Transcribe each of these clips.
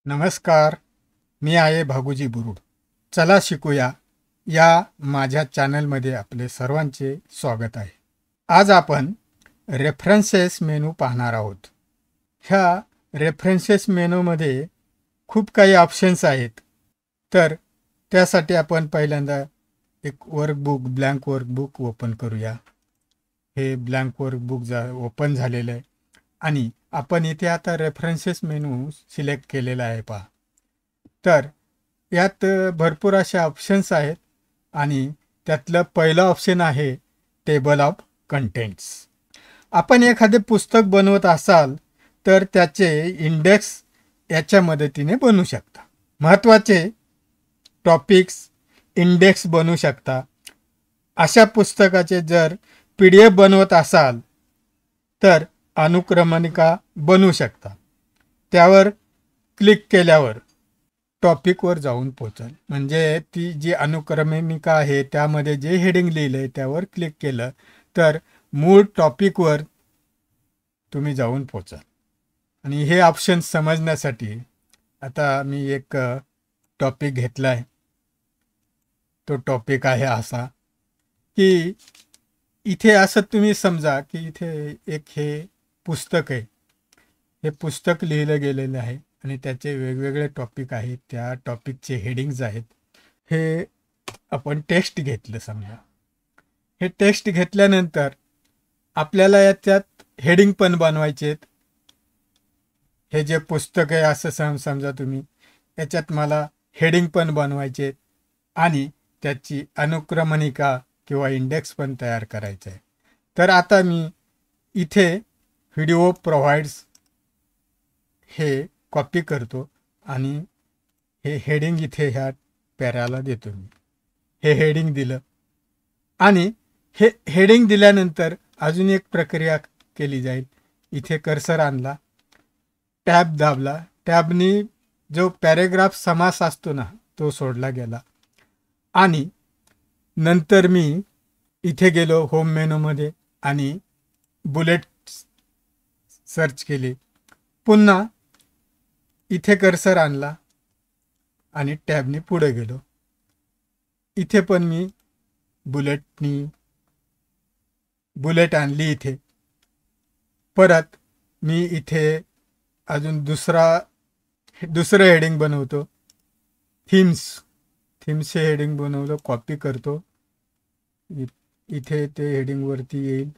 नमस्कार. मी आहे भागुजी बुरुड. चला शिकूया या माझ्या चॅनलमध्ये आपले सर्वांचे स्वागत आहे. आज आपण रेफरन्सेस मेनू पाहणार आहोत. ह्या रेफरन्सेस मेनूमध्ये खूप काही ऑप्शन्स आहेत. तर त्यासाठी आपण पहिल्यांदा एक वर्कबुक ब्लँक वर्कबुक ओपन करूया. हे ब्लँक वर्कबुक ओपन झालेलं आहे आणि आपण इथे आता रेफरन्सेस मेनू सिलेक्ट केलेला आहे पहा. तर यात भरपूर असे ऑप्शन्स आहेत आणि त्यातलं पहिलं ऑप्शन आहे टेबल ऑफ कंटेंट्स. आपण एखादे पुस्तक बनवत असाल तर त्याचे इंडेक्स याच्या मदतीने बनवू शकता. महत्त्वाचे टॉपिक्स इंडेक्स बनवू शकता. अशा पुस्तकाचे जर PDF बनवत असाल तर अनुक्रमणिका बनवू शकता. त्यावर क्लिक केल्यावर टॉपिकवर जाऊन पोहोचल. म्हणजे ती जी अनुक्रमणिका आहे त्यामध्ये जे हेडिंग लिहिलं आहे त्यावर क्लिक केलं तर मूळ टॉपिकवर तुम्ही जाऊन पोहोचाल. आणि हे ऑप्शन समजण्यासाठी आता मी एक टॉपिक घेतला आहे. तो टॉपिक आहे असा की इथे असं तुम्ही समजा की इथे एक हे पुस्तक आहे. हे पुस्तक लिहिलं गेलेलं आहे आणि त्याचे वेगवेगळे टॉपिक आहेत. त्या टॉपिकचे हेडिंग्ज आहेत. हे आपण टेक्स्ट घेतलं समजा. हे टेक्स्ट घेतल्यानंतर आपल्याला याच्यात हेडिंग पण बनवायचे आहेत. हे जे पुस्तक आहे असं समजा तुम्ही. याच्यात मला हेडिंग पण बनवायचे आहेत आणि त्याची अनुक्रमणिका किंवा इंडेक्स पण तयार करायचं आहे. तर आता मी इथे व्हिडिओ प्रोव्हाइड्स हे कॉपी करतो आणि हे हेडिंग इथे ह्या पॅराला देतो मी. हे हेडिंग दिलं आणि हे हेडिंग दिल्यानंतर अजून एक प्रक्रिया केली जाईल. इथे कर्सर आणला, टॅब दाबला. टॅबनी जो पॅरेग्राफ समास असतो ना तो सोडला गेला आणि नंतर मी इथे गेलो होम मेनूमध्ये आणि बुलेट सर्च केले. पुन्हा इथे कर्सर आणला आणि टॅबनी पुढे गेलो. इथे पण मी बुलेट आणली. इथे परत मी इथे अजून दुसरं हेडिंग बनवतो. थीम्स हे हेडिंग बनवलं, कॉपी करतो. इथे ते हेडिंग वरती येईल.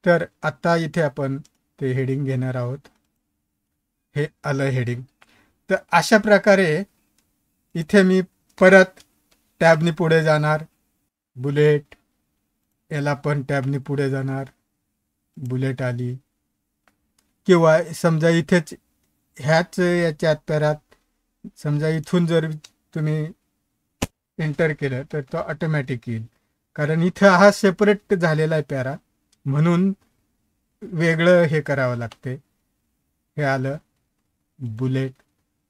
तर आता इथे आपण ते हेडिंग घेणार आहोत. हे आलं हेडिंग. तर अशा प्रकारे इथे मी परत टॅबनी पुढे जाणार. बुलेट, याला पण टॅबनी पुढे जाणार. बुलेट आली. किंवा समजा इथेच ह्याच याच्यात पॅरात समजा इथून जर तुम्ही एंटर केलं तर तो ऑटोमॅटिक येईल. कारण इथं हा सेपरेट झालेला आहे पॅरा, म्हणून वेगळं हे करावं लागते. हे आलं बुलेट.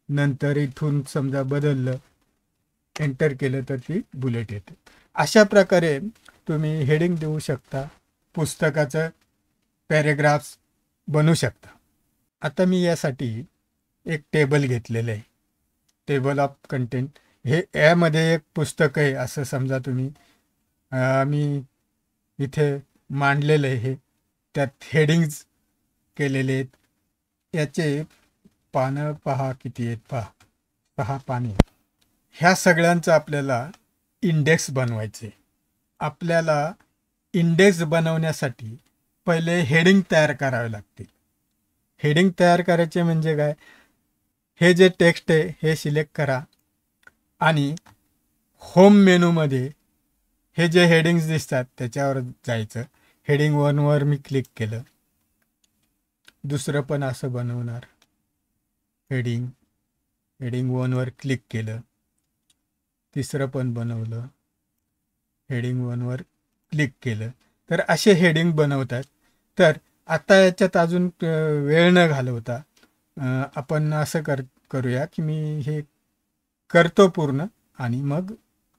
नंतर इथून समजा बदललं, एंटर केलं तर ती बुलेट येते. अशा प्रकारे तुम्ही हेडिंग देऊ शकता. पुस्तकाचं पॅरेग्राफ्स बनवू शकता. आता मी यासाठी एक टेबल घेतलेलं आहे. Table of content. हे यामध्ये एक पुस्तक आहे असं समजा तुम्ही. मी इथे मांडलेलं आहे. त्यात हेडिंग्ज केलेले आहेत. याचे पानं पहा किती आहेत. पहा पाने. ह्या सगळ्यांचं आपल्याला इंडेक्स बनवायचे. आपल्याला इंडेक्स बनवण्यासाठी पहिले हेडिंग तयार करावे लागतील. हेडिंग तयार करायचे म्हणजे काय, हे जे टेक्स्ट आहे हे सिलेक्ट करा आणि होम मेनूमध्ये हे जे हेडिंग्स दिसतात त्याच्यावर जायचं. हेडिंग 1 वर मी क्लिक केलं. दुसरं पण असं बनवणार. हेडिंग 1 वर क्लिक केलं. तिसरं पण बनवलं. हेडिंग 1 वर क्लिक केलं. तर असे हेडिंग बनवतात. तर आता याच्यात अजून वेळ न घालवता आपण असं करूया की मी हे करतो पूर्ण आणि मग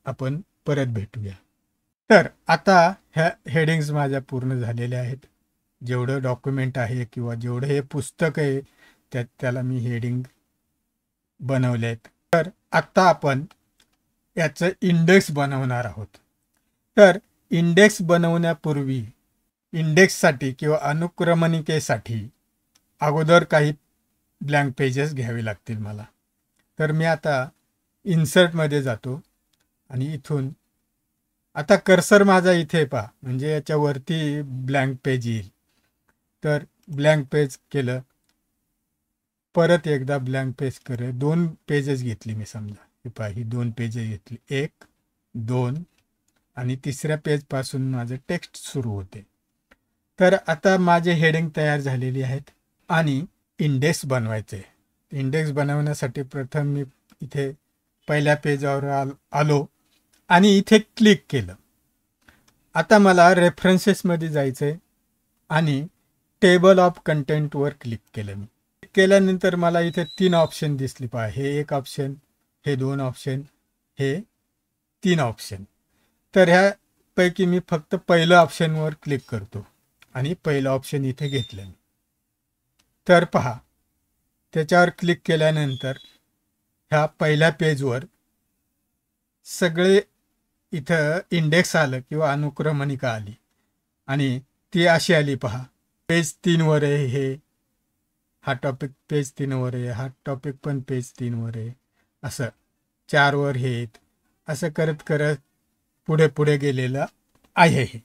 आपण परत भेटूया. तर आता ह्या हेडिंग्स माझ्या पूर्ण झालेल्या आहेत. जेवढं डॉक्युमेंट आहे किंवा जेवढं हे पुस्तक आहे त्याला मी हेडिंग बनवले आहेत. तर आत्ता आपण याचं इंडेक्स बनवणार आहोत. तर इंडेक्स बनवण्यापूर्वी इंडेक्ससाठी किंवा अनुक्रमणिकेसाठी अगोदर काही ब्लँक पेजेस घ्यावे लागतील मला. तर मी आता इन्सर्टमध्ये जातो आणि इथून आता कर्सर माझा इथे पहा, म्हणजे याच्यावरती ब्लँक पेज येईल. तर ब्लँक पेज केलं, परत एकदा ब्लँक पेज करे. 2 पेजेस घेतली मी, समजा ही पहा, ही 2 पेजेस घेतली, 1 2 आणि तिसऱ्या पेजपासून माझं टेक्स्ट सुरू होते. तर आता माझे हेडिंग तयार झालेली आहेत आणि इंडेक्स बनवायचे. इंडेक्स बनवण्यासाठी प्रथम मी इथे पहिल्या पेजवर आलो आणि इथे क्लिक केलं. आता मला रेफरन्सेसमध्ये जायचं आहे आणि टेबल ऑफ कंटेंटवर क्लिक केलं. मी क्लिक केल्यानंतर मला इथे 3 ऑप्शन दिसले पहा. हे 1 ऑप्शन, हे 2 ऑप्शन, हे 3 ऑप्शन. तर ह्यापैकी मी फक्त पहिलं ऑप्शनवर क्लिक करतो आणि पहिलं ऑप्शन इथे घेतलं मी. तर पहा, त्याच्यावर क्लिक केल्यानंतर ह्या पहिल्या पेजवर सगळे इथं इंडेक्स आलं किंवा अनुक्रमणिका आली आणि ती अशी आली पहा. पेज 3 वर आहे, हे हा टॉपिक पेज 3 वर आहे, हा टॉपिक पण पेज 3 वर आहे, असं 4 वर हे, असं करत करत पुढे पुढे गेलेलं आहे हे.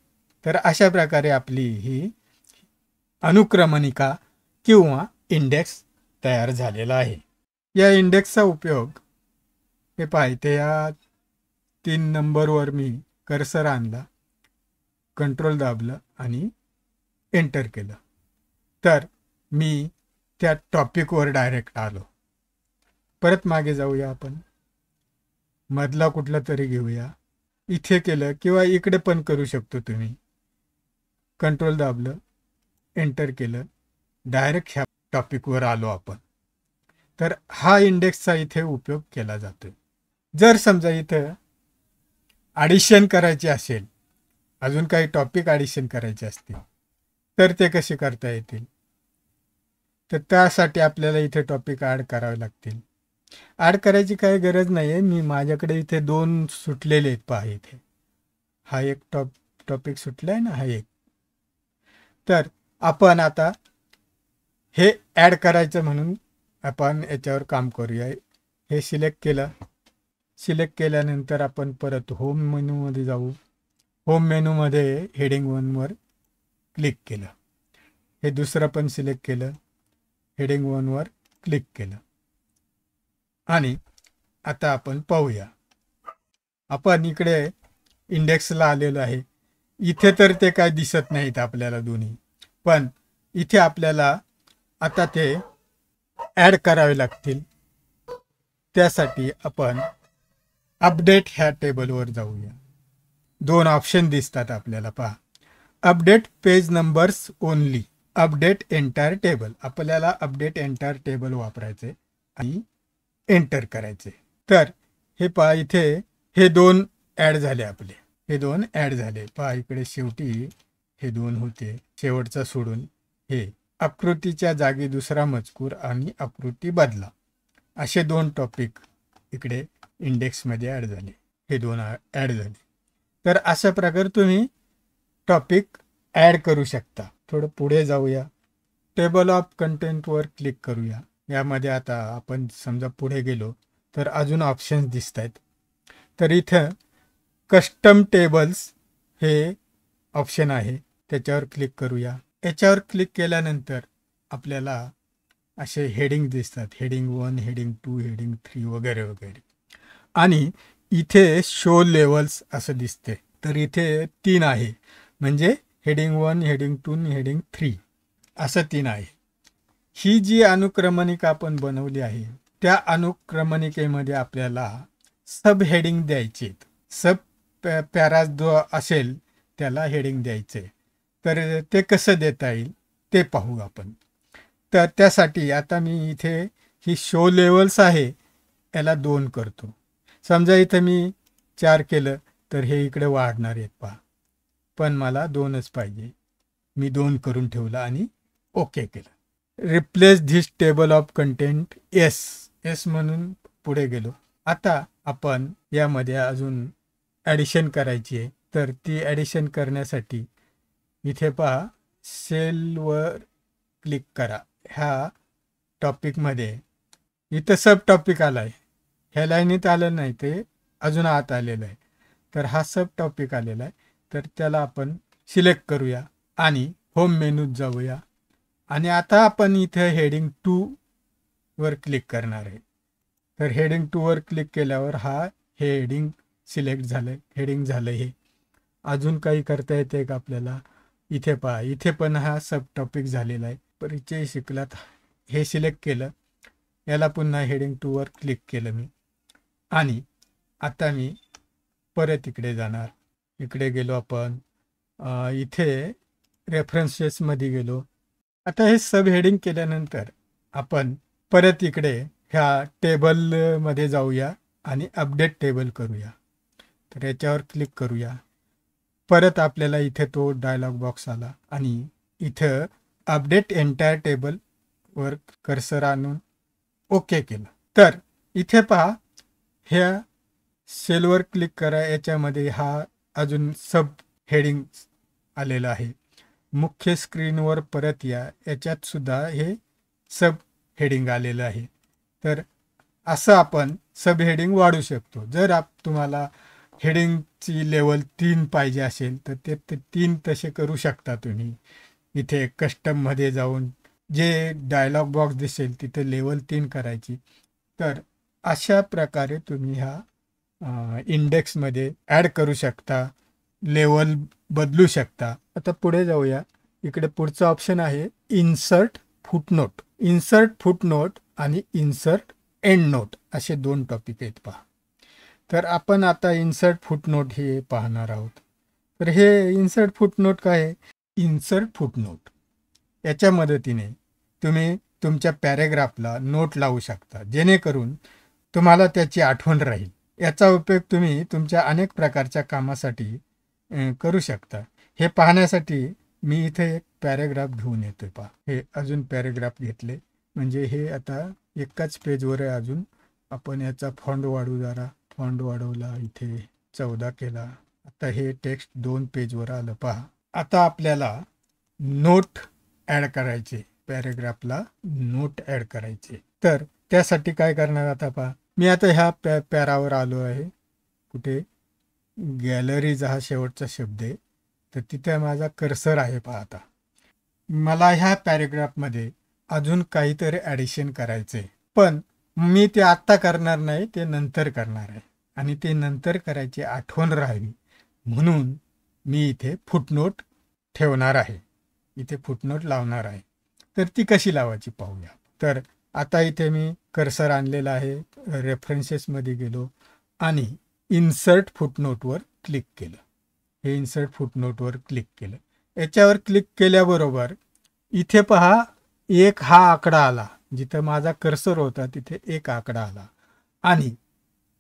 तर अशा प्रकारे आपली ही अनुक्रमणिका किंवा इंडेक्स तयार झालेला आहे. या इंडेक्सचा उपयोग हे पाहिजे, या 3 नंबरवर मी कर्सर आणला, कंट्रोल दाबलं आणि एंटर केलं. तर मी त्या टॉपिकवर डायरेक्ट आलो. परत मागे जाऊया, आपण मधला कुठला तरी घेऊया. इथे केलं किंवा इकडे पण करू शकतो तुम्ही. कंट्रोल दाबलं, एंटर केलं, डायरेक्ट ह्या टॉपिकवर आलो आपण. तर हा इंडेक्सचा इथे उपयोग केला जातो. जर समजा इथं ॲडिशन करायचे असेल, अजून काही टॉपिक ॲडिशन करायचे असतील, तर ते कसे करता येतील? तर त्यासाठी आपल्याला इथे टॉपिक ॲड करावे लागतील. ॲड करायची काही गरज नाही आहे. मी माझ्याकडे इथे 2 सुटलेले आहेत पहा. इथे हा एक टॉपिक सुटला आहे ना, हा एक. तर आपण आता हे ॲड करायचं म्हणून आपण याच्यावर काम करूया. हे सिलेक्ट केलं. सिलेक्ट केल्यानंतर आपण परत होम मेनूमध्ये जाऊ. होम मेनूमध्ये हेडिंग 1 वर क्लिक केलं. हे दुसरं पण सिलेक्ट केलं, हेडिंग 1 वर क्लिक केलं आणि आता आपण पाहूया. आपण इकडे इंडेक्सला आलेलो आहे. इथे तर ते काय दिसत नाहीत आपल्याला दोन्ही, पण इथे आपल्याला आता ते ॲड करावे लागतील. त्यासाठी आपण अपडेट ह्या टेबलवर जाऊया. 2 ऑप्शन दिसतात आपल्याला पहा. Update page numbers only, update entire table. आपल्याला अपडेट एंटायर टेबल वापरायचे आणि एंटर करायचे. तर हे पहा, इथे हे 2 ॲड झाले आपले. हे 2 ॲड झाले पहा. इकडे शेवटी हे 2 होते, शेवटचा सोडून हे. आकृतीच्या जागी दुसरा मजकूर आणि आकृती बदला, असे 2 टॉपिक इकडे इंडेक्समध्ये ॲड झाले. हे 2 ॲड झाले. तर अशा प्रकारे तुम्ही टॉपिक ॲड करू शकता. थोडं पुढे जाऊया. टेबल ऑफ कंटेंटवर क्लिक करूया. यामध्ये आता आपण समजा पुढे गेलो तर अजून ऑप्शन्स दिसत आहेत. तर इथं कस्टम टेबल्स हे ऑप्शन आहे, त्याच्यावर क्लिक करूया. याच्यावर क्लिक केल्यानंतर आपल्याला असे हेडिंग दिसतात. हेडिंग 1, हेडिंग 2, हेडिंग 3 वगैरे वगैरे. आणि इथे शो लेवल्स असं दिसते. तर इथे 3 आहे, म्हणजे हेडिंग 1, हेडिंग 2, हेडिंग 3 असं 3 आहे. ही जी अनुक्रमणिका आपण बनवली आहे, त्या अनुक्रमणिकेमध्ये आपल्याला सब हेडिंग द्यायचे. सब पॅरा जो असेल त्याला हेडिंग द्यायचे. तर ते कसं देता येईल ते पाहू आपण. तर त्यासाठी आता मी इथे ही शो लेवल्स आहे याला 2 करतो. समजा इथं मी 4 केलं तर हे इकडे वाढणार आहेत पहा, पण मला 2च पाहिजे. मी 2 करून ठेवलं आणि ओके केलं. Replace this table of content yes S म्हणून पुढे गेलो. आता आपण यामध्ये अजून ॲडिशन करायची आहे. तर ती ॲडिशन करण्यासाठी इथे पहा, सेलवर क्लिक करा. ह्या टॉपिकमध्ये इथं सब टॉपिक आला आहे. ह्या लाईनीत आलं नाही, ते अजून आत आलेलं आहे. तर हा सब टॉपिक आलेला आहे. तर त्याला आपण सिलेक्ट करूया आणि होम मेनूत जाऊया. आणि आता आपण इथे हेडिंग 2 वर क्लिक करणार आहे. तर हेडिंग 2 वर क्लिक केल्यावर हा हेडिंग सिलेक्ट झालं, हेडिंग झालं. हे अजून काही करता येते का आपल्याला? इथे पहा, इथे पण हा सब टॉपिक झालेला आहे. परिचय शिकलात हे सिलेक्ट केलं. याला पुन्हा हेडिंग 2 वर क्लिक केलं मी. आणि आता मी परत इकडे जाणार. इकडे गेलो आपण, इथे रेफरन्सेसमध्ये गेलो. आता हे सब हेडिंग केल्यानंतर आपण परत इकडे ह्या टेबलमध्ये जाऊया आणि अपडेट टेबल करूया. तर याच्यावर क्लिक करूया. परत आपल्याला इथे तो डायलॉग बॉक्स आला आणि इथं अपडेट एंटायर टेबल वर कर्सर आणून ओके केलं. तर इथे पहा, ह्या सेलवर क्लिक करा. याच्यामध्ये हा अजून सब हेडिंग आलेला आहे. मुख्य स्क्रीनवर परत या. याच्यात सुद्धा हे सब हेडिंग आलेलं आहे. तर असं आपण सब हेडिंग वाढू शकतो. जर तुम्हाला हेडिंगची लेवल 3 पाहिजे असेल तर ते 3 तसे करू शकता तुम्ही. इथे कस्टममध्ये जाऊन जे डायलॉग बॉक्स दिसेल तिथे लेवल 3 करायची. तर अशा प्रकारे तुम्ही ह्या इंडेक्समध्ये ॲड करू शकता, लेवल बदलू शकता. आता पुढे जाऊया. इकडे पुढचा ऑप्शन आहे इन्सर्ट फुटनोट. इन्सर्ट फुटनोट आणि इन्सर्ट एंड नोट असे 2 टॉपिक आहेत पहा. तर आपण आता इन्सर्ट फुटनोट हे पाहणार आहोत. तर हे इन्सर्ट फुटनोट काय आहे? इन्सर्ट फुटनोट याच्या मदतीने तुम्ही तुमच्या पॅरेग्राफला नोट लावू शकता, जेणेकरून तुम्हाला त्याची आठवण राहील. याचा उपयोग तुम्ही तुमच्या अनेक प्रकारच्या कामासाठी करू शकता. हे पाहण्यासाठी मी इथे एक पॅरेग्राफ घेऊन येतोय पहा. हे अजून पॅरेग्राफ घेतले म्हणजे हे आता एकाच पेजवर आहे. अजून आपण याचा फॉन्ट वाढवू, जरा फॉन्ट वाढवला, इथे 14 केला. आता हे टेक्स्ट 2 पेजवर आलं पहा. आता आपल्याला नोट ॲड करायचे, पॅरेग्राफला नोट ॲड करायचे. तर त्यासाठी काय करणार आता पहा. मी आता ह्या पॅरावर आलो आहे. कुठे? गॅलरीज हा शेवटचा शब्द आहे. तर तिथे माझा कर्सर आहे पहा. आता मला ह्या पॅरेग्राफमध्ये अजून काहीतरी ॲडिशन करायचं आहे, पण मी ते आत्ता करणार नाही, ते नंतर करणार आहे. आणि ते नंतर करायची आठवण राहावी म्हणून मी इथे फुटनोट ठेवणार आहे, इथे फुटनोट लावणार आहे. तर ती कशी लावायची पाहूया. तर आता इथे मी कर्सर आणलेला आहे. रेफरन्सेसमध्ये गेलो आणि इन्सर्ट फुटनोटवर क्लिक केलं. हे इन्सर्ट फुटनोटवर क्लिक केलं. याच्यावर क्लिक केल्याबरोबर इथे पहा, एक हा आकडा आला. जिथं माझा कर्सर होता तिथे एक आकडा आला आणि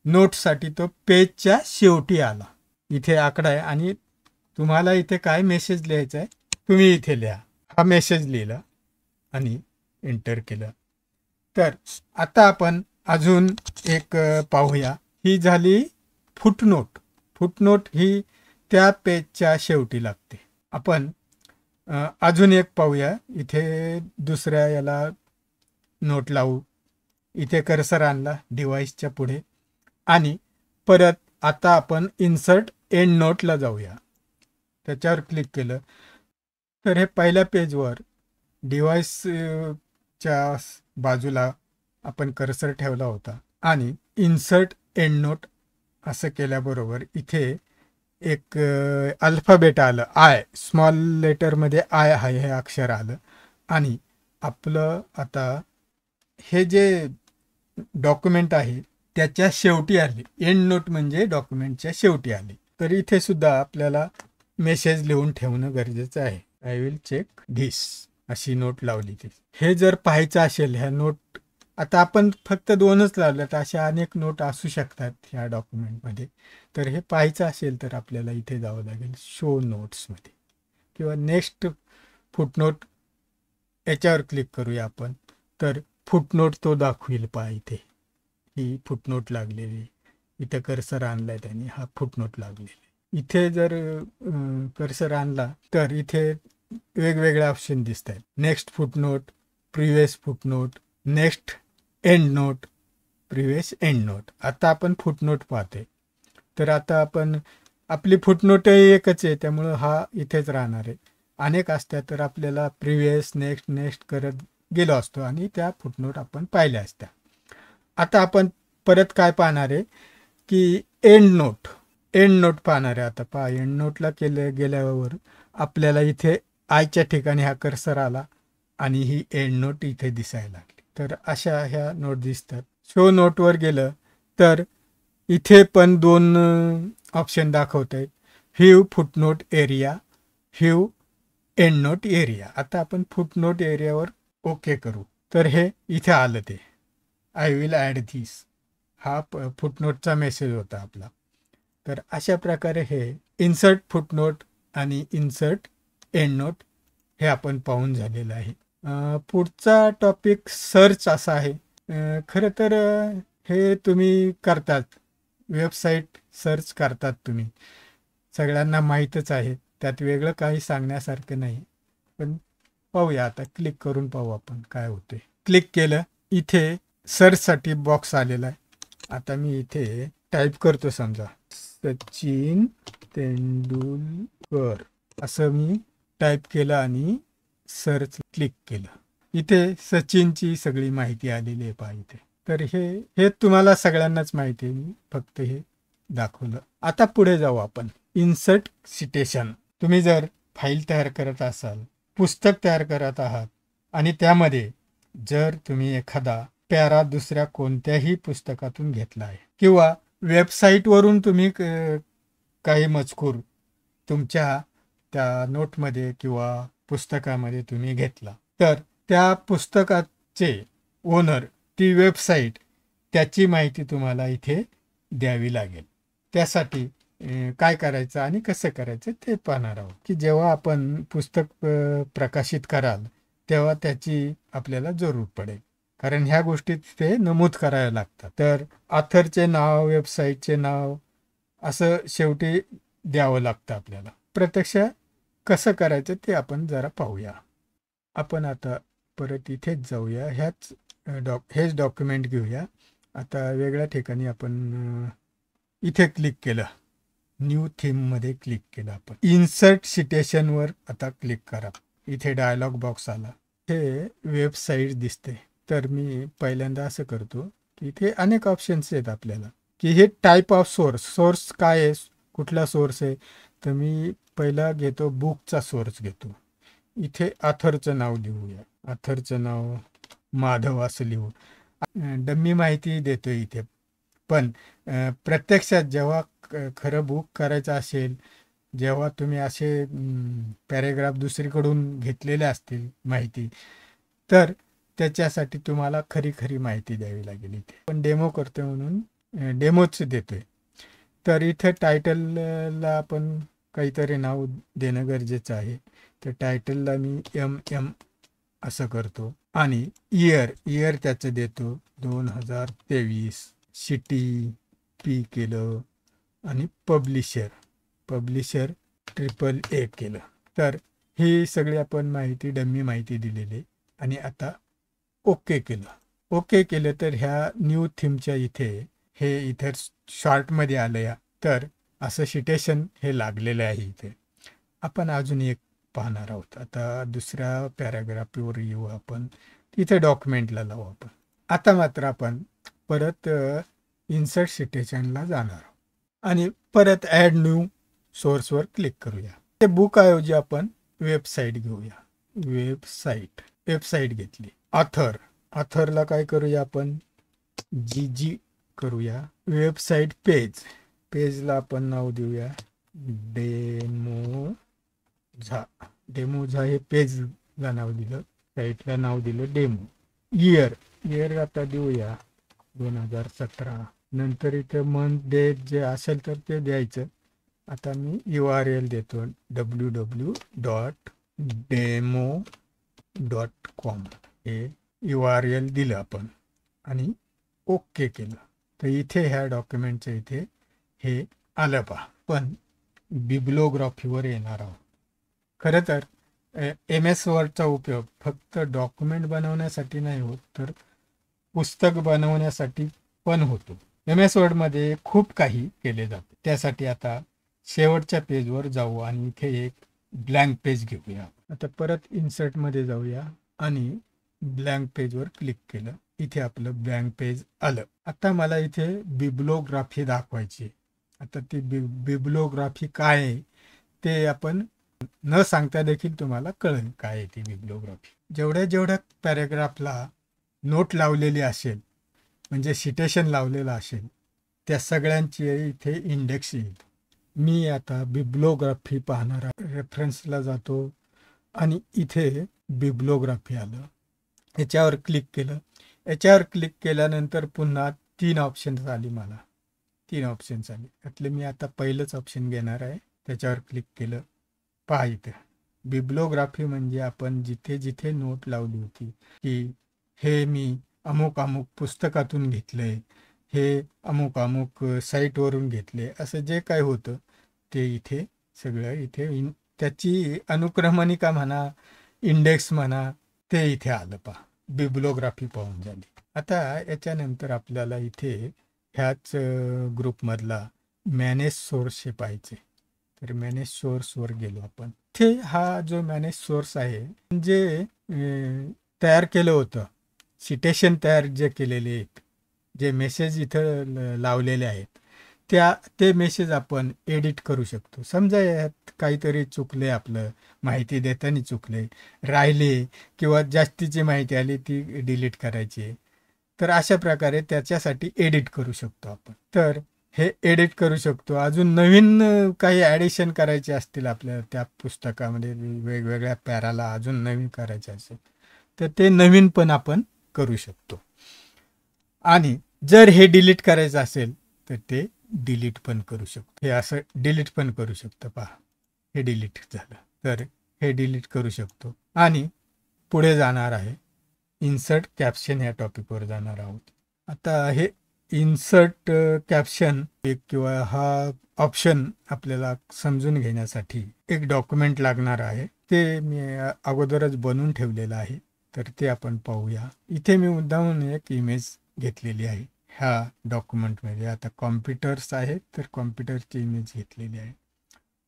नोटसाठी तो पेजच्या शेवटी आला. इथे आकडा आहे आणि तुम्हाला इथे काय मेसेज लिहायचा आहे तुम्ही इथे लिहा. हा मेसेज लिहिला आणि एंटर केलं. तर आता आपण अजून एक पाहूया. ही झाली फुटनोट. फुटनोट ही त्या पेजच्या शेवटी लागते. आपण अजून एक पाहूया. इथे दुसऱ्या याला नोट लावू. इथे कर्सर आणला डिव्हाइसच्या पुढे आणि परत आता आपण इन्सर्ट एंड नोटला जाऊया. त्याच्यावर क्लिक केलं तर हे पहिल्या पेजवर डिव्हाइसच्या बाजूला आपण कर्सर ठेवला होता आणि इन्सर्ट एंड नोट असं केल्याबरोबर इथे एक अल्फाबेट आलं. आय, स्मॉल लेटरमध्ये आय आहे हे अक्षर आलं आणि आपलं आता हे जे डॉक्युमेंट आहे त्याच्या शेवटी आले. एंड नोट म्हणजे डॉक्युमेंटच्या शेवटी आले. तर इथे सुद्धा आपल्याला मेसेज लिहून ठेवणं गरजेचं आहे. आय विल चेक धिस अशी नोट लावली. ती हे जर पाहायचं असेल ह्या नोट, आता आपण फक्त 2च लावल्यात, अशा अनेक नोट असू शकतात ह्या डॉक्युमेंटमध्ये. तर हे पाहायचं असेल तर आपल्याला इथे जावं लागेल शो नोट्समध्ये किंवा नेक्स्ट फुटनोट याच्यावर क्लिक करूया आपण. तर फुटनोट तो दाखवेल पहा इथे. ही फुटनोट लागलेली, इथं कर्सर आणलाय त्यांनी, हा फुटनोट लागलेली. इथे जर कर्सर आणला तर इथे वेगवेगळे ऑप्शन दिसत आहेत. Next footnote, previous footnote, next end note, previous end note. आता आपण फुटनोट पाहतोय. तर आता आपण आपली फुटनोट एकच आहे, त्यामुळं हा इथेच राहणार आहे. अनेक असत्या तर आपल्याला प्रिव्हियस नेक्स्ट नेक्स्ट करत गेलो असतो आणि त्या फुटनोट आपण पाहिल्या असत्या. आता आपण परत काय पाहणार आहे की एंड नोट. एंड नोट पाहणार आहे. आता पहा, एंड नोटला गेल्यावर आपल्याला इथे आयच्या ठिकाणी हा कर्सर आला आणि ही एंड नोट इथे दिसायला लागली. तर अशा ह्या नोट दिसतात. शो नोटवर गेलं तर इथे पण दोन ऑप्शन दाखवत आहेत, view footnote area, view end note area. आता आपण फुटनोट एरियावर ओके करू. तर हे इथे आलं, ते आय विल ॲड धिस, हा फुटनोटचा मेसेज होता आपला. तर अशा प्रकारे हे इन्सर्ट फुटनोट आणि इन्सर्ट एंड नोट हे आपण पाहून झालेलं आहे. पुढचा टॉपिक सर्च असा आहे. खरं तर हे तुम्ही करतात, वेबसाईट सर्च करतात तुम्ही, सगळ्यांना माहीतच आहे, त्यात वेगळं काही सांगण्यासारखं नाही. पण पाहूया, आता क्लिक करून पाहू आपण काय होते. क्लिक केलं, इथे सर्चसाठी बॉक्स आलेला आहे. आता मी इथे टाईप करतो, समजा सचिन तेंडुलकर असं मी टाईप केलं आणि सर्च क्लिक केलं. इथे सचिनची सगळी माहिती आलेली आहे पहा इथे. तर हे तुम्हाला सगळ्यांनाच माहिती आहे, मी फक्त हे दाखवलं. आता पुढे जाऊ आपण. Insert citation. तुम्ही जर फाईल तयार करत असाल, पुस्तक तयार करत आहात आणि त्यामध्ये जर तुम्ही एखादा पॅरा दुसऱ्या कोणत्याही पुस्तकातून घेतला आहे किंवा वेबसाईटवरून तुम्ही काही मजकूर तुमच्या त्या नोटमध्ये किंवा पुस्तकामध्ये तुम्ही घेतला, तर त्या पुस्तकाचे ओनर, ती वेबसाईट, त्याची माहिती तुम्हाला इथे द्यावी लागेल. त्यासाठी काय करायचं आणि कसं करायचं ते पाहणार आहोत. की जेव्हा आपण पुस्तक प्रकाशित कराल तेव्हा त्याची आपल्याला जरूर पडेल, कारण ह्या गोष्टी ते नमूद करायला लागतात. तर ऑथरचे नाव, वेबसाईटचे नाव असं शेवटी द्यावं लागतं आपल्याला. प्रत्यक्ष कसं करायचं ते आपण जरा पाहूया. आपण आता परत इथेच जाऊया, हेच डॉक्युमेंट घेऊया. आता वेगळ्या ठिकाणी आपण इथे क्लिक केलं, न्यू थीममध्ये क्लिक केलं. आपण इन्सर्ट सिटेशनवर आता क्लिक करा. इथे डायलॉग बॉक्स आला, हे वेबसाईट दिसते. तर मी पहिल्यांदा असं करतो की इथे अनेक ऑप्शन्स आहेत आपल्याला, की हे टाईप ऑफ सोर्स काय आहे, कुठला सोर्स आहे. तर मी पहिला घेतो बुकचा सोर्स घेतो. इथे ऑथरचं नाव लिहूया. ऑथरचं नाव माधव असं लिहू. डम्मी माहिती देतो इथे. पण प्रत्यक्षात जेव्हा खरं बुक करायचं असेल, जेव्हा तुम्ही असे पॅरेग्राफ दुसरीकडून घेतलेले असतील माहिती, तर त्याच्यासाठी तुम्हाला खरी माहिती द्यावी लागेल. इथे पण डेमो करतो म्हणून डेमोच देतोय. तर इथे टायटलला आपण काहीतरी नाव देणं गरजेचं आहे. तर टायटलला मी MM असं करतो आणि इयर त्याचं देतो 2023. सिटी P केलं आणि पब्लिशर AAA केलं. तर ही सगळी आपण माहिती, डम्मी माहिती दिलेली. आणि आता ओके केलं तर ह्या न्यू थीमच्या इथे शॉर्टमध्ये आलं या. तर असं सिटेशन हे लागलेलं आहे इथे. आपण अजून एक पाहणार आहोत. आता दुसऱ्या पॅराग्राफवर येऊ आपण, तिथे डॉक्युमेंटला लावू आपण. आता मात्र आपण परत इन्सर्ट सिटेशनला जाणार आहोत आणि परत ॲड न्यू सोर्सवर क्लिक करूया. ते बुक ऐवजी आपण वेबसाईट घेऊया. वेबसाईट घेतली. ऑथरला काय करूया आपण, GG करूया. वेबसाईट पेजला आपण नाव देऊया डेमोझा हे पेजला नाव दिलं, साईटला नाव दिलं डेमो. इयर आता देऊया 2017. नंतर इथे मंथ, डेट जे असेल तर ते द्यायचं. आता मी URL देतो www.demo.com. हे URL दिलं आपण आणि ओके केलं तर इथे ह्या डॉक्युमेंटच्या इथे हे आलं पहा. पण बिब्लोग्राफीवर येणार आहोत. खरं तर एम एस वर्डचा उपयोग फक्त डॉक्युमेंट बनवण्यासाठी नाही होत, तर पुस्तक बनवण्यासाठी पण होतो. एम एस वर्डमध्ये खूप काही केले जाते. त्यासाठी आता शेवटच्या पेजवर जाऊ आणि इथे एक ब्लँक पेज घेऊया. आता परत इन्सर्टमध्ये जाऊया आणि ब्लँक पेजवर क्लिक केलं. इथे आपलं ब्लँक पेज आलं. आता मला इथे बिब्लोग्राफी दाखवायची. आता ती बिब्लोग्राफी काय आहे ते आपण न सांगता देखील तुम्हाला कळेल काय आहे ती बिब्लोग्राफी. जेवढ्या पॅरेग्राफला नोट लावलेली असेल, म्हणजे सिटेशन लावलेलं असेल, त्या सगळ्यांची इथे इंडेक्स येईल. मी आता बिब्लोग्राफी पाहणार आहे. रेफरन्सला जातो आणि इथे बिब्लोग्राफी आलं. याच्यावर क्लिक केलं. याच्यावर क्लिक केल्यानंतर पुन्हा 3 ऑप्शन्स आली. मला 3 ऑप्शन्स आले. त्यातले मी आता पहिलंच ऑप्शन घेणार आहे. त्याच्यावर क्लिक केलं. पहा इथे बिब्लोग्राफी म्हणजे आपण जिथे जिथे नोट लावली होती की हे मी अमुक अमुक पुस्तकातून घेतलंय, हे अमुक अमुक साईटवरून घेतले, असं जे काय होतं ते इथे सगळं इथे त्याची अनुक्रमणिका म्हणा, इंडेक्स म्हणा, ते इथे आलं पहा. बिब्लोग्राफी पाहून झाली. आता याच्यानंतर आपल्याला इथे ह्याच ग्रुपमधला मॅनेज सोर्स हे पाहिजे. तर मॅनेज सोर्सवर गेलो आपण. इथे हा जो मॅनेज सोर्स आहे, जे तयार केलं होतं, सिटेशन तयार जे केलेले आहेत, जे मेसेज इथं लावलेले आहेत, ते मेसेज आपण एडिट करू शकतो. समजा यात काहीतरी चुकले, आपलं माहिती देताना चुकले, राहिले किंवा जास्तीची माहिती आली ती डिलीट करायची, तर अशा प्रकारे त्याच्यासाठी एडिट करू शकतो आपण. तर हे एडिट करू शकतो. अजून नवीन काही ॲडिशन करायचे असतील आपल्याला त्या पुस्तकामध्ये, वेगवेगळ्या पॅराला अजून नवीन करायचे असेल तर ते नवीन पण आपण करू शकतो. आणि जर हे डिलीट करायचं असेल तर ते डिलीट पण करू शकतो. हे असं डिलीट पण करू शकतो. पहा, हे डिलीट झालं तर हे डिलीट करू शकतो. आणि पुढे जाणार आहे, इन्सर्ट कॅप्शन ह्या टॉपिकवर जाणार आहोत. आता हे इन्सर्ट कॅप्शन किंवा हा ऑप्शन आपल्याला समजून घेण्यासाठी एक डॉक्युमेंट लागणार आहे. ते मी अगोदरच बनवून ठेवलेलं आहे, तर ते आपण पाहूया. इथे मी मुद्दामून एक इमेज घेतलेली आहे ह्या डॉक्युमेंटमध्ये. आता कॉम्प्युटर्स आहेत तर कॉम्प्युटरची इमेज घेतलेली आहे.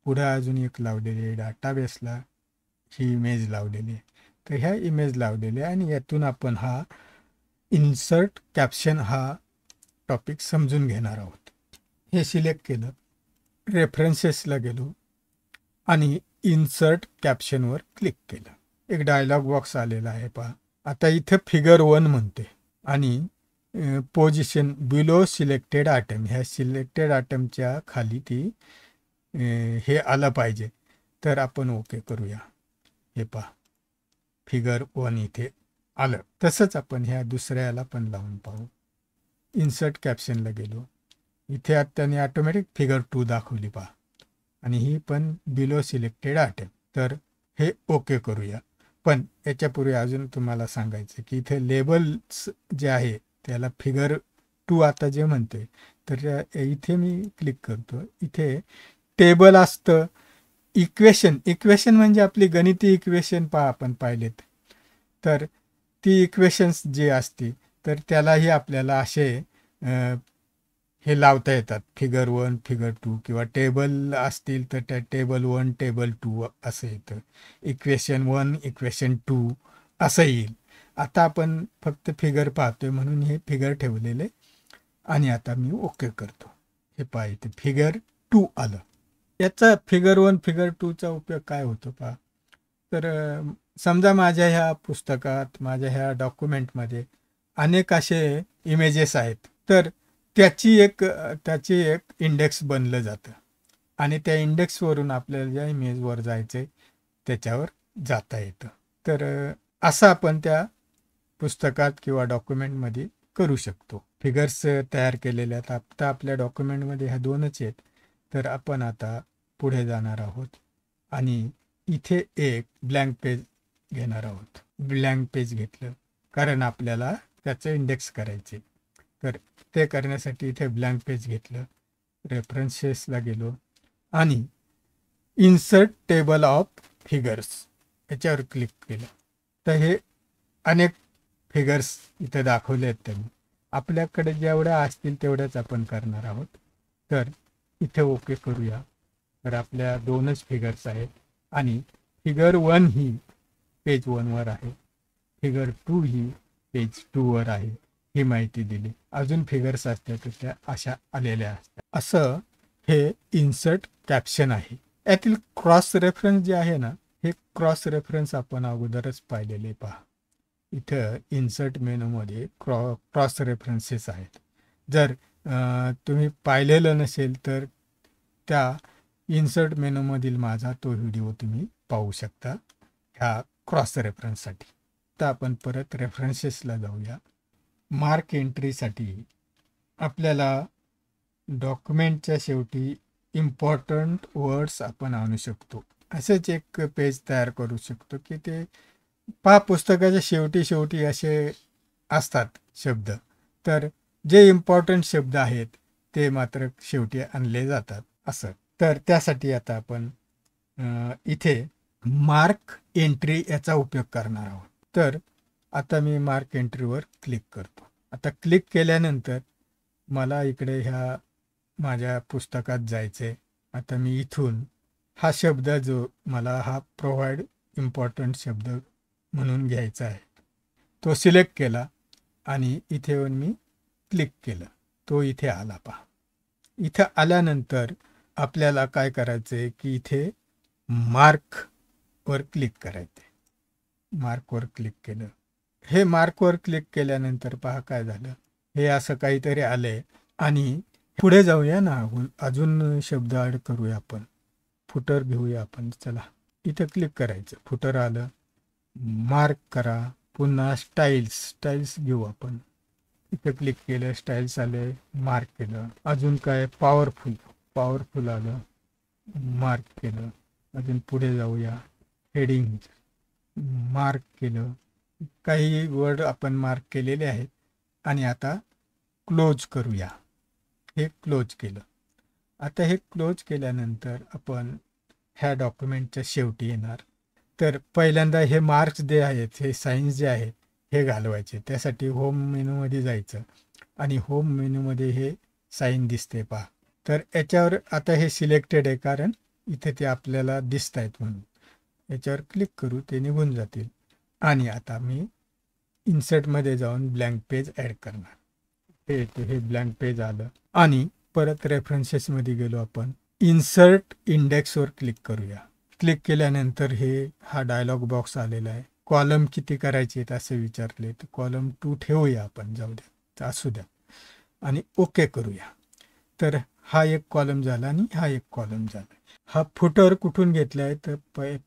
पुढे अजून एक लावलेली आहे, डाटाबेसला ही इमेज लावलेली आहे. तर ह्या इमेज लावलेल्या आणि यातून आपण हा इन्सर्ट कॅप्शन हा टॉपिक समजून घेणार आहोत. हे सिलेक्ट केलं, रेफरन्सेसला गेलो आणि इन्सर्ट कॅप्शनवर क्लिक केलं. एक डायलॉग बॉक्स आलेला आहे पहा. आता इथं फिगर 1 म्हणते आणि पोझिशन बिलो सिलेक्टेड आयटम, ह्या सिलेक्टेड आयटमच्या खाली ती हे आलं पाहिजे. तर आपण ओके करूया. हे पहा, फिगर 1 इथे आलं. तसंच आपण ह्या दुसऱ्याला पण लावून पाहू. इन्सर्ट कॅप्शनला गेलो, इथे त्याने ऑटोमॅटिक फिगर 2 दाखवली पहा, आणि ही पण बिलो सिलेक्टेड आयटम. तर हे ओके करूया. पण याच्यापूर्वी अजून तुम्हाला सांगायचं की इथे लेबल्स जे आहे त्याला फिगर 2 आता जे म्हणते, तर इथे मी क्लिक करतो. इथे टेबल असतं, इक्वेशन म्हणजे आपली गणिती इक्वेशन पहा आपण पाहिलेत, तर ती इक्वेशन्स जी असते तर त्यालाही आपल्याला असे हे लावता येतात. फिगर 1, फिगर 2 किंवा टेबल असतील तर त्या टेबल 1, टेबल 2 असं येतं. इक्वेशन 1, इक्वेशन 2 असं येईल. आता आपण फक्त फिगर पाहतोय म्हणून हे फिगर ठेवलेले आणि आता मी ओके करतो. हे पहा, इथे फिगर 2 आलं. याचा फिगर 1, फिगर 2चा उपयोग काय होतो पहा. तर समजा माझ्या ह्या पुस्तकात, माझ्या ह्या डॉक्युमेंटमध्ये अनेक असे इमेजेस आहेत, तर त्याची एक इंडेक्स बनलं जातं आणि त्या इंडेक्सवरून आपल्याला ज्या इमेजवर जायचं त्याच्यावर जाता येतं. तर असं आपण त्या पुस्तकात किंवा डॉक्युमेंटमध्ये करू शकतो. फिगर्स तयार केलेल्या आहेत. आता आपल्या डॉक्युमेंटमध्ये ह्या 2च आहेत. तर आपण आता पुढे जाणार आहोत आणि इथे एक ब्लँक पेज घेणार आहोत. ब्लँक पेज घेतलं कारण आपल्याला त्याचं इंडेक्स करायचे. तर ते करण्यासाठी इथे ब्लँक पेज घेतलं, रेफरन्सेसला गेलो आणि इन्सर्ट टेबल ऑफ फिगर्स याच्यावर क्लिक केलं. तर हे अनेक फिगर्स इथे दाखवले आहेत त्यांनी. आपल्याकडे जेवढ्या असतील तेवढ्याच आपण करणार आहोत. तर इथे ओके करूया. तर आपल्या 2च फिगर्स आहेत आणि फिगर 1 ही पेज 1 वर आहे, फिगर 2 ही पेज 2 वर आहे, ही माहिती दिली. अजून फिगर्स असतात तर त्या अशा आलेल्या असतात. असं हे इन्सर्ट कॅप्शन आहे. यातील क्रॉस रेफरन्स जे आहे ना, हे क्रॉस रेफरन्स आपण अगोदरच पाहिलेले. पहा इथं इन्सर्ट मेनूमध्ये क्रॉस रेफरन्सेस आहेत. जर तुम्ही पाहिलेलं नसेल तर त्या इन्सर्ट मेनूमधील माझा तो व्हिडिओ तुम्ही पाहू शकता ह्या क्रॉस रेफरन्ससाठी. तर आपण परत रेफरन्सेसला जाऊया. मार्क एंट्रीसाठी आपल्याला डॉक्युमेंटच्या शेवटी इम्पॉर्टंट वर्ड्स आपण आणू शकतो. असंच एक पेज तयार करू शकतो की ते पहा पुस्तकाच्या शेवटी असे असतात शब्द, तर जे इम्पॉर्टंट शब्द आहेत ते मात्र शेवटी आणले जातात असं. तर त्यासाठी आता आपण इथे मार्क एंट्री याचा उपयोग करणार आहोत. तर आता मी मार्क एंट्रीवर क्लिक करतो. आता क्लिक केल्यानंतर मला इकडे ह्या माझ्या पुस्तकात जायचे. आता मी इथून हा शब्द जो मला हा प्रोव्हाइड इम्पॉर्टंट शब्द म्हणून घ्यायचा आहे तो सिलेक्ट केला आणि इथे येऊन मी क्लिक केलं. तो इथे आला. पहा इथं आल्यानंतर आपल्याला काय करायचं आहे की इथे मार्कवर क्लिक करायचं आहे. मार्कवर क्लिक केलं. हे मार्कवर क्लिक केल्यानंतर पहा काय झालं, हे असं काहीतरी आलंय. आणि पुढे जाऊया ना, अजून शब्द ॲड करूया आपण. फुटर घेऊया आपण. चला इथं क्लिक करायचं, फुटर आलं. मार्क करा, पुन्हा स्टाईल्स घेऊ आपण. इथं क्लिक केलं, स्टाईल्स आले, मार्क केलं. अजून काय पॉवरफुल आलं, मार्क केलं. अजून पुढे जाऊया, हेडिंग मार्क केलं. काही वर्ड आपण मार्क केलेले आहेत. आणि आता क्लोज करूया. हे क्लोज केलं. आता हे क्लोज केल्यानंतर आपण ह्या डॉक्युमेंटच्या शेवटी येणार. तर पहिल्यांदा हे मार्क्स जे आहेत, हे साईन्स जे आहेत हे घालवायचे. त्यासाठी होम मेनूमध्ये जायचं आणि होम मेनूमध्ये हे साईन दिसते पहा. तर याच्यावर आता हे सिलेक्टेड आहे कारण इथे ते आपल्याला दिसत आहेत म्हणून. याच्यावर क्लिक करू, ते निघून जातील. आणि आता मी इन्सर्टमध्ये जाऊन ब्लँक पेज ॲड करणार. हे ब्लँक पेज आलं आणि परत रेफरन्सेसमध्ये गेलो आपण. इन्सर्ट इंडेक्सवर क्लिक करूया. क्लिक केल्यानंतर हा डायलॉग बॉक्स आलेला आहे. कॉलम किती करायचे आहेत असे विचारले, तर कॉलम 2 ठेवूया आपण, जाऊ द्या, असू द्या. आणि ओके करूया. तर हा एक कॉलम झाला आणि हा एक कॉलम झाला. हा फुटर कुठून घेतला आहे तर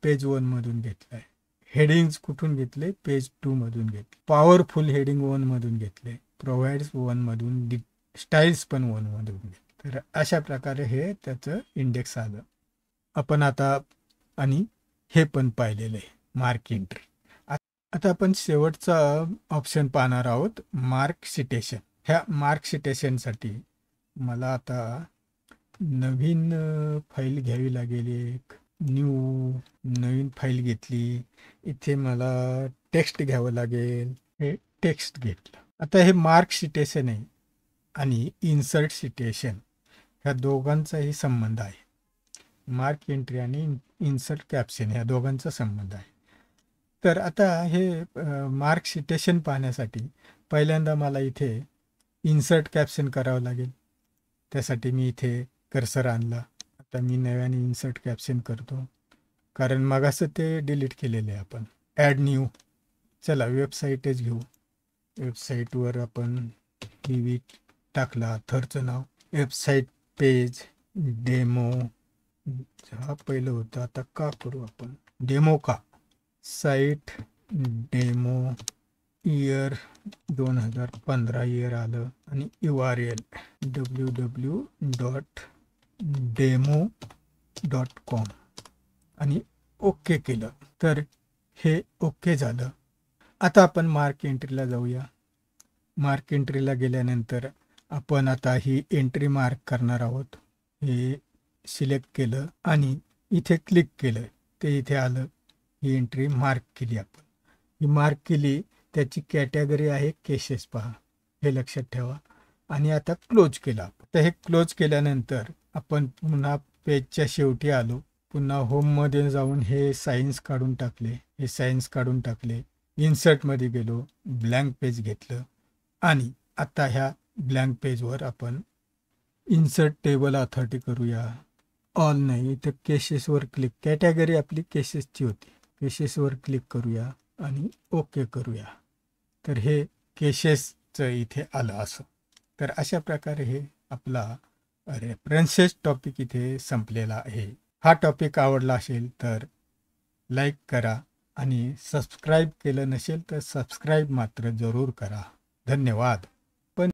पेज 1 मधून घेतला आहे. हेडिंग्स कुठून घेतले, पेज 2 मधून घेतले. पॉवरफुल हेडिंग 1 मधून घेतले, प्रोव्हाइड्स 1 मधून, स्टाईल्स पण 1 मधून घेतले. तर अशा प्रकारे हे त्याचं इंडेक्स आलं. आपण आता आणि हे पण पाहिलेलं आहे मार्क एंट्री. आता आपण शेवटचा ऑप्शन पाहणार आहोत, मार्क सिटेशन. ह्या मार्क सिटेशनसाठी मला आता नवीन फाईल घ्यावी लागेल. एक नवीन फाईल घेतली. इथे मला टेक्स्ट घ्यावं लागेल. हे टेक्स्ट घेतलं. आता हे मार्क सिटेशन आहे आणि इन्सर्ट सिटेशन ह्या दोघांचाही संबंध आहे. मार्क एंट्री आणि इन्सर्ट कॅप्शन ह्या दोघांचा संबंध आहे. तर आता हे मार्क सिटेशन पाहण्यासाठी पहिल्यांदा मला इथे इन्सर्ट कॅप्शन करावं लागेल. त्यासाठी मी इथे कर्सर आणला. आता मी नव्याने इन्सर्ट कॅप्शन करतो कारण मगाचं ते डिलीट केलेलं आहे आपण. Add new. चला वेबसाईटच घेऊ. वेबसाईटवर आपण टाकला, थरचं नाव, वेबसाईट पेज डेमो हा पहिलं होतं. आता का करू आपण डेमो का. साईट डेमो इयर 2015 इयर आलं आणि URL www.demo.com आणि ओके केलं. तर हे ओके झालं. आता आपण मार्क एंट्रीला जाऊया. मार्क एंट्रीला गेल्यानंतर आपण आता ही एंट्री मार्क करणार आहोत. हे सिलेक्ट केलं आणि इथे क्लिक केलं, ते इथे आलं. ही एंट्री मार्क केली आपण. ही मार्क केली, त्याची कॅटेगरी आहे केसेस, पहा हे लक्षात ठेवा. आणि आता क्लोज केला. तर हे क्लोज केल्यानंतर आपण पुन्हा पेजच्या शेवटी आलो. पुन्हा होममध्ये जाऊन हे सायन्स काढून टाकले, हे सायन्स काढून टाकले. इन्सर्टमध्ये गेलो, ब्लँक पेज घेतलं आणि आता ह्या ब्लँक पेजवर आपण इन्सर्ट टेबल अथॉरिटी करूया. ऑल नाही, इथं केसेसवर क्लिक, कॅटेगरी आपली केसेसची होती, केसेसवर क्लिक करूया आणि ओके करूया. तर हे केसेसचं इथे आलं असं. तर अशा प्रकारे हे आपला रेफरन्सेस टॉपिक इथे संपलेला आहे. हा टॉपिक आवडला असेल तर लाईक करा आणि सबस्क्राईब केलं नसेल तर सबस्क्राईब मात्र जरूर करा. धन्यवाद.